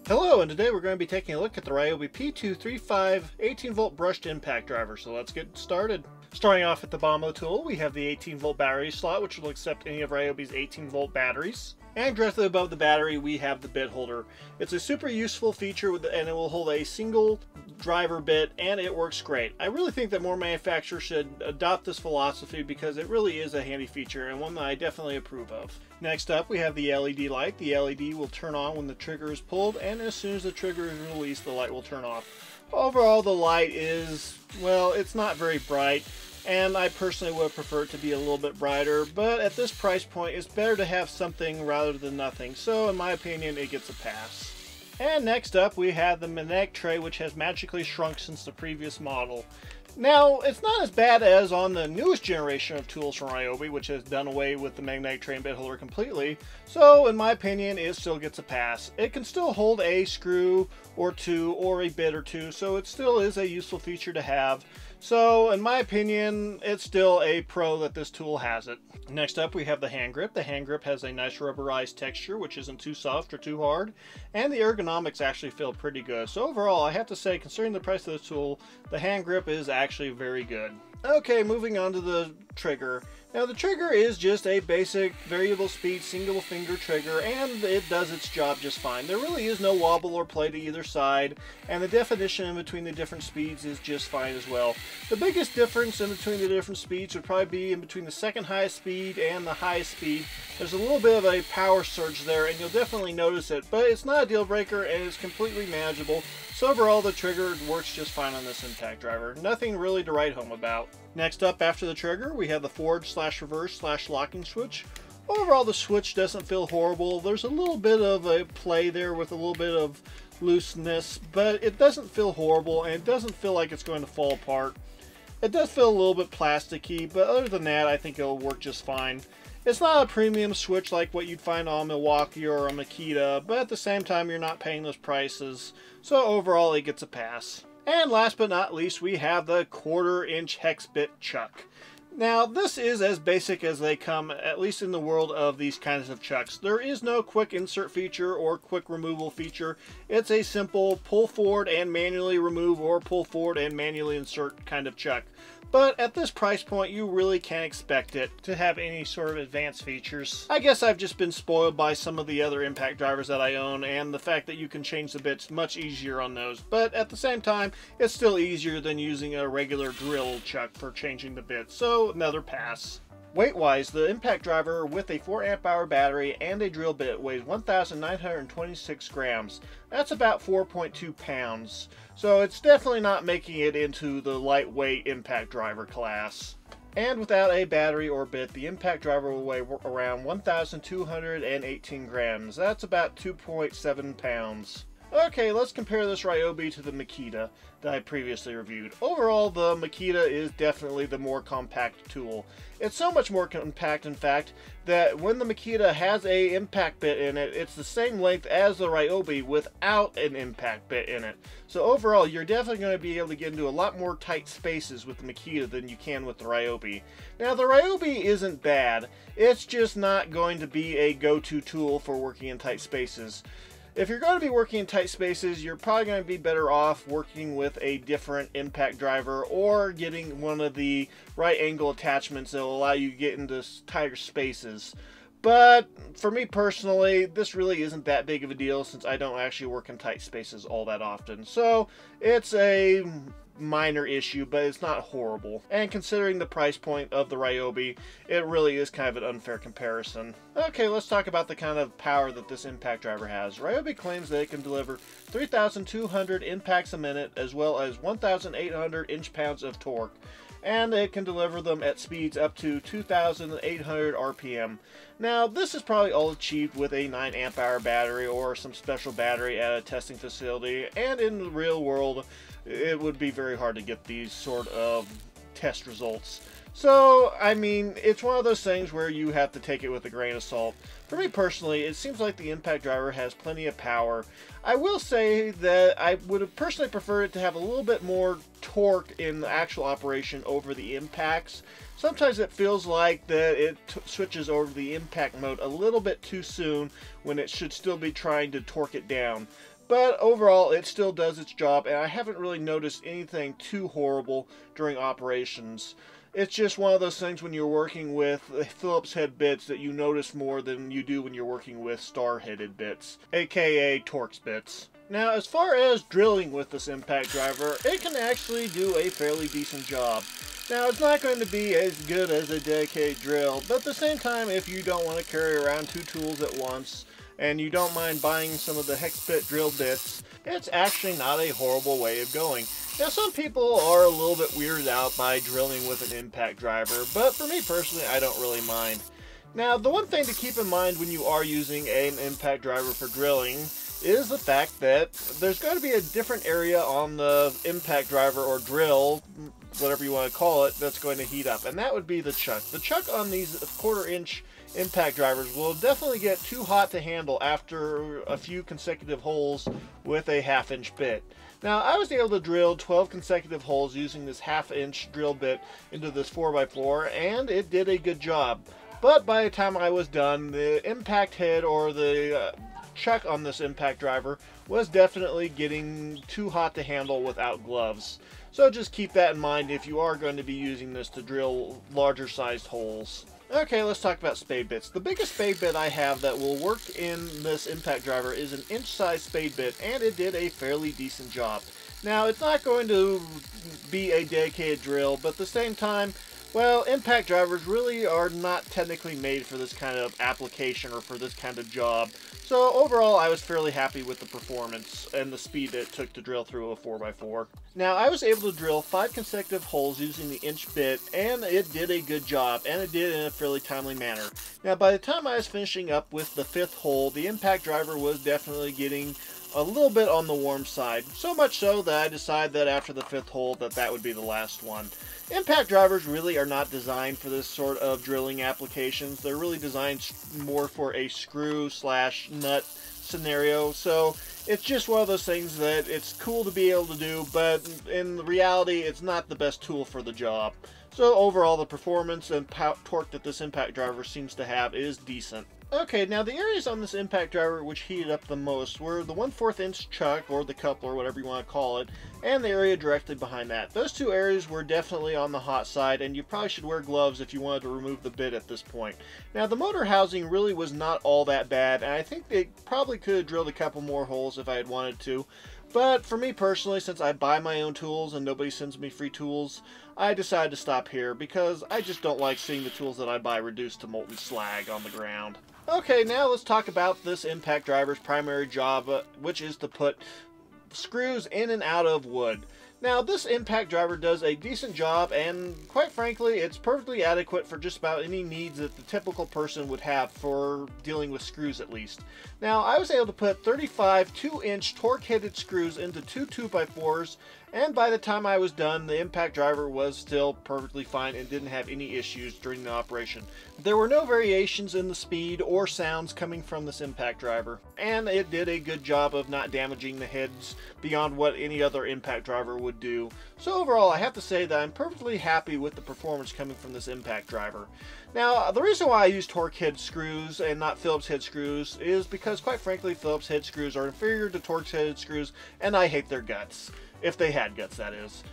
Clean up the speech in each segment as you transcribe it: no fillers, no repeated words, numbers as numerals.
Hello, and today we're going to be taking a look at the Ryobi P235 18-volt brushed impact driver, so let's get started. Starting off at the bottom of the tool, we have the 18-volt battery slot, which will accept any of Ryobi's 18-volt batteries. And directly above the battery, we have the bit holder. It's a super useful feature, and it will hold a single driver bit, and it works great. I really think that more manufacturers should adopt this philosophy because it really is a handy feature and one that I definitely approve of. Next up, we have the LED light. The LED will turn on when the trigger is pulled, and as soon as the trigger is released, the light will turn off. Overall, the light is, well, it's not very bright, and I personally would prefer it to be a little bit brighter, but at this price point, it's better to have something rather than nothing, so in my opinion, it gets a pass. And next up, we have the magnetic tray, which has magically shrunk since the previous model. Now, it's not as bad as on the newest generation of tools from Ryobi, which has done away with the magnetic tray and bit holder completely, so in my opinion, it still gets a pass. It can still hold a screw or two or a bit or two, so it still is a useful feature to have. So, in my opinion, it's still a pro that this tool has it. Next up, we have the hand grip. The hand grip has a nice rubberized texture, which isn't too soft or too hard, and the ergonomics actually feel pretty good. So overall, I have to say, considering the price of this tool, the hand grip is actually very good. Okay, moving on to the trigger. Now the trigger is just a basic variable speed single finger trigger, and it does its job just fine. There really is no wobble or play to either side, and the definition in between the different speeds is just fine as well. The biggest difference in between the different speeds would probably be in between the second highest speed and the highest speed. There's a little bit of a power surge there, and you'll definitely notice it, but it's not a deal breaker and it's completely manageable. So overall, the trigger works just fine on this impact driver. Nothing really to write home about. Next up after the trigger, we have the forward/reverse/locking switch. Overall, the switch doesn't feel horrible. There's a little bit of a play there with a little bit of looseness, but it doesn't feel horrible, and it doesn't feel like it's going to fall apart. It does feel a little bit plasticky, but other than that, I think it'll work just fine. It's not a premium switch like what you'd find on Milwaukee or a Makita, but at the same time, you're not paying those prices. So overall, it gets a pass. And last but not least, we have the 1/4 inch hex bit chuck. Now, this is as basic as they come, at least in the world of these kinds of chucks. There is no quick insert feature or quick removal feature. It's a simple pull forward and manually remove, or pull forward and manually insert kind of chuck. But at this price point, you really can't expect it to have any sort of advanced features. I guess I've just been spoiled by some of the other impact drivers that I own, and the fact that you can change the bits much easier on those. But at the same time, it's still easier than using a regular drill chuck for changing the bits, so another pass. Weight-wise, the impact driver with a 4 amp hour battery and a drill bit weighs 1,926 grams. That's about 4.2 pounds. So it's definitely not making it into the lightweight impact driver class. And without a battery or bit, the impact driver will weigh around 1,218 grams. That's about 2.7 pounds. Okay, let's compare this Ryobi to the Makita that I previously reviewed. Overall, the Makita is definitely the more compact tool. It's so much more compact, in fact, that when the Makita has a impact bit in it, it's the same length as the Ryobi without an impact bit in it. So overall, you're definitely going to be able to get into a lot more tight spaces with the Makita than you can with the Ryobi. Now, the Ryobi isn't bad. It's just not going to be a go-to tool for working in tight spaces. If you're going to be working in tight spaces, you're probably going to be better off working with a different impact driver or getting one of the right angle attachments that will allow you to get into tighter spaces. But for me personally, this really isn't that big of a deal since I don't actually work in tight spaces all that often. So it's a minor issue, but it's not horrible. And considering the price point of the Ryobi, it really is kind of an unfair comparison. Okay, let's talk about the kind of power that this impact driver has. Ryobi claims that it can deliver 3,200 impacts a minute as well as 1,800 inch-pounds of torque. and it can deliver them at speeds up to 2,800 RPM. Now, this is probably all achieved with a 9 amp hour battery or some special battery at a testing facility, and in the real world, it would be very hard to get these sort of test results. So, I mean, it's one of those things where you have to take it with a grain of salt. For me personally, it seems like the impact driver has plenty of power. I will say that I would have personally preferred it to have a little bit more torque in the actual operation over the impacts. Sometimes it feels like that it switches over to the impact mode a little bit too soon when it should still be trying to torque it down. But overall, it still does its job, and I haven't really noticed anything too horrible during operations. It's just one of those things when you're working with Phillips head bits that you notice more than you do when you're working with star-headed bits, aka Torx bits. Now, as far as drilling with this impact driver, it can actually do a fairly decent job. Now, it's not going to be as good as a dedicated drill, but at the same time, if you don't want to carry around 2 tools at once, and you don't mind buying some of the hex bit drill bits, it's actually not a horrible way of going. Now, some people are a little bit weirded out by drilling with an impact driver, but for me personally, I don't really mind. Now, the one thing to keep in mind when you are using an impact driver for drilling is the fact that there's going to be a different area on the impact driver or drill, whatever you want to call it, that's going to heat up, and that would be the chuck. The chuck on these 1/4 inch impact drivers will definitely get too hot to handle after a few consecutive holes with a 1/2 inch bit. Now, I was able to drill 12 consecutive holes using this 1/2 inch drill bit into this 4x4, and it did a good job. But by the time I was done, the impact head or the chuck on this impact driver was definitely getting too hot to handle without gloves. So just keep that in mind if you are going to be using this to drill larger sized holes. Okay, let's talk about spade bits. The biggest spade bit I have that will work in this impact driver is an inch-sized spade bit, and it did a fairly decent job. Now, it's not going to be a dedicated drill, but at the same time, well, impact drivers really are not technically made for this kind of application or for this kind of job. So overall, I was fairly happy with the performance and the speed that it took to drill through a 4x4. Now, I was able to drill 5 consecutive holes using the inch bit, and it did a good job, and it did in a fairly timely manner. Now, by the time I was finishing up with the 5th hole, the impact driver was definitely getting a little bit on the warm side. So much so that I decided that after the 5th hole that would be the last one. Impact drivers really are not designed for this sort of drilling applications. They're really designed more for a screw/nut scenario. So it's just one of those things that it's cool to be able to do, but in reality, it's not the best tool for the job. So overall, the performance and torque that this impact driver seems to have is decent. Okay, now the areas on this impact driver which heated up the most were the 1/4 inch chuck, or the coupler, whatever you want to call it, and the area directly behind that. Those 2 areas were definitely on the hot side, and you probably should wear gloves if you wanted to remove the bit at this point. Now, the motor housing really was not all that bad, and I think they probably could have drilled a couple more holes if I had wanted to. But for me personally, since I buy my own tools and nobody sends me free tools, I decided to stop here because I just don't like seeing the tools that I buy reduced to molten slag on the ground. Okay, now let's talk about this impact driver's primary job, which is to put screws in and out of wood. Now, this impact driver does a decent job, and quite frankly, it's perfectly adequate for just about any needs that the typical person would have for dealing with screws, at least. Now, I was able to put 35 2-inch torque-headed screws into 2 2x4s, and by the time I was done, the impact driver was still perfectly fine and didn't have any issues during the operation. There were no variations in the speed or sounds coming from this impact driver, and it did a good job of not damaging the heads beyond what any other impact driver would do. So overall, I have to say that I'm perfectly happy with the performance coming from this impact driver. Now, the reason why I use torque head screws and not Phillips head screws is because, quite frankly, Phillips head screws are inferior to Torx headed screws, and I hate their guts. If they had guts, that is.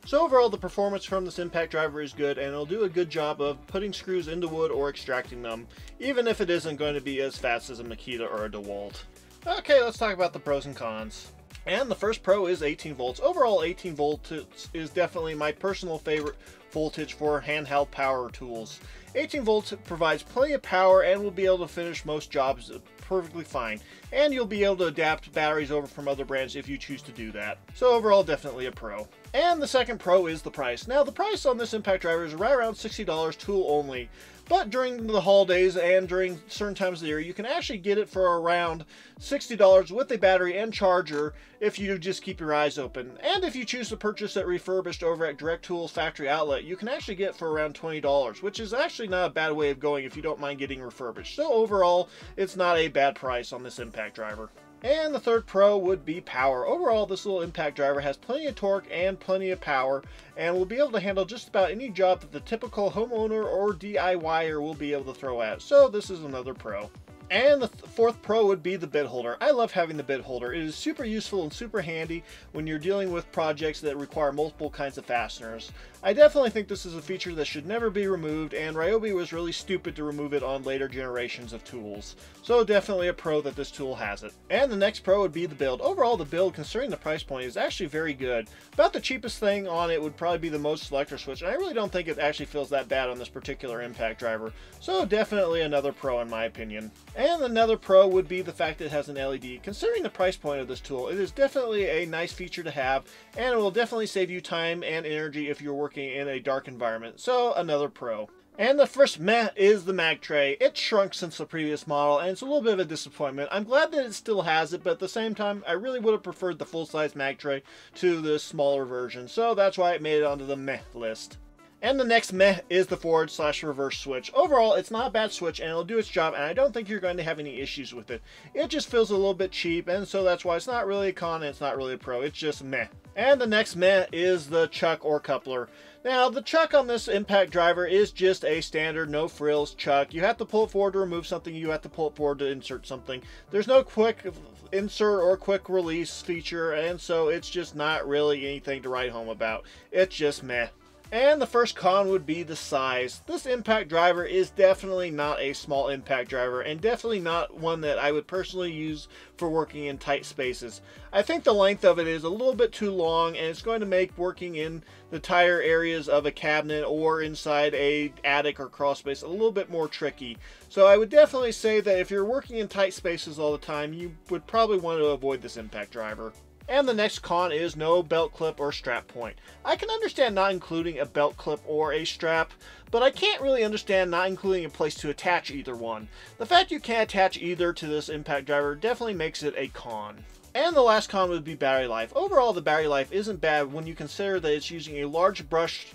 So overall, the performance from this impact driver is good, and it'll do a good job of putting screws into wood or extracting them, even if it isn't going to be as fast as a Makita or a DeWalt. Okay, let's talk about the pros and cons. And the first pro is 18 volts. Overall, 18 volts is definitely my personal favorite voltage for handheld power tools. 18 volts provides plenty of power and will be able to finish most jobs perfectly fine. And you'll be able to adapt batteries over from other brands if you choose to do that. So overall, definitely a pro. And the second pro is the price. Now the price on this impact driver is right around $60 tool only. But during the holidays and during certain times of the year, you can actually get it for around $60 with a battery and charger if you just keep your eyes open. And if you choose to purchase it refurbished over at Direct Tools Factory Outlet, you can actually get it for around $20, which is actually not a bad way of going if you don't mind getting refurbished. So overall, it's not a bad price on this impact driver. And the third pro would be power. Overall, this little impact driver has plenty of torque and plenty of power, and will be able to handle just about any job that the typical homeowner or DIYer will be able to throw at. So this is another pro. And the fourth pro would be the bit holder. I love having the bit holder. It is super useful and super handy when you're dealing with projects that require multiple kinds of fasteners. I definitely think this is a feature that should never be removed, and Ryobi was really stupid to remove it on later generations of tools. So definitely a pro that this tool has it. And the next pro would be the build. Overall, the build, considering the price point, is actually very good. About the cheapest thing on it would probably be the Mode Selector switch, and I really don't think it actually feels that bad on this particular impact driver. So definitely another pro in my opinion. And another pro would be the fact that it has an LED. Considering the price point of this tool, it is definitely a nice feature to have, and it will definitely save you time and energy if you're working in a dark environment. So another pro. And the first meh is the mag tray. It's shrunk since the previous model, and it's a little bit of a disappointment. I'm glad that it still has it, but at the same time, I really would have preferred the full-size mag tray to the smaller version. So that's why it made it onto the meh list. And the next meh is the forward/reverse switch. Overall, it's not a bad switch, and it'll do its job, and I don't think you're going to have any issues with it. It just feels a little bit cheap, and so that's why it's not really a con and it's not really a pro. It's just meh. And the next meh is the chuck or coupler. Now, the chuck on this impact driver is just a standard no frills chuck. You have to pull it forward to remove something. You have to pull it forward to insert something. There's no quick insert or quick release feature, and so it's just not really anything to write home about. It's just meh. And the first con would be the size. This impact driver is definitely not a small impact driver, and definitely not one that I would personally use for working in tight spaces. I think the length of it is a little bit too long, and it's going to make working in the tighter areas of a cabinet or inside a attic or crawl space a little bit more tricky. So I would definitely say that if you're working in tight spaces all the time, you would probably want to avoid this impact driver. And the next con is no belt clip or strap point. I can understand not including a belt clip or a strap, but I can't really understand not including a place to attach either one. The fact you can't attach either to this impact driver definitely makes it a con. And the last con would be battery life. Overall, the battery life isn't bad when you consider that it's using a large brush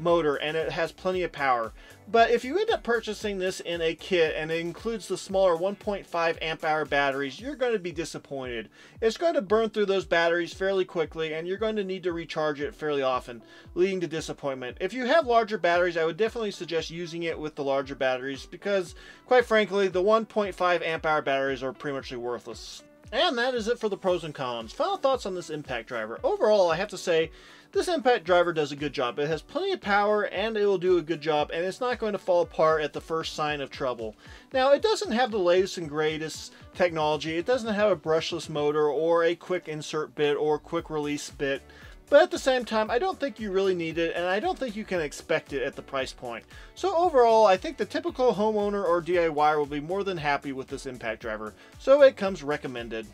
motor and it has plenty of power. But if you end up purchasing this in a kit and it includes the smaller 1.5 amp hour batteries, you're going to be disappointed. It's going to burn through those batteries fairly quickly, and you're going to need to recharge it fairly often, leading to disappointment. If you have larger batteries, I would definitely suggest using it with the larger batteries, because quite frankly, the 1.5 amp hour batteries are pretty much worthless. And that is it for the pros and cons. Final thoughts on this impact driver. Overall, I have to say, this impact driver does a good job. It has plenty of power, and it will do a good job, and it's not going to fall apart at the first sign of trouble. Now, it doesn't have the latest and greatest technology. It doesn't have a brushless motor or a quick insert bit or quick release bit. But at the same time, I don't think you really need it, and I don't think you can expect it at the price point. So overall, I think the typical homeowner or DIYer will be more than happy with this impact driver. So it comes recommended.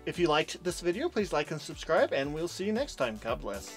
If you liked this video, please like and subscribe, and we'll see you next time. God bless.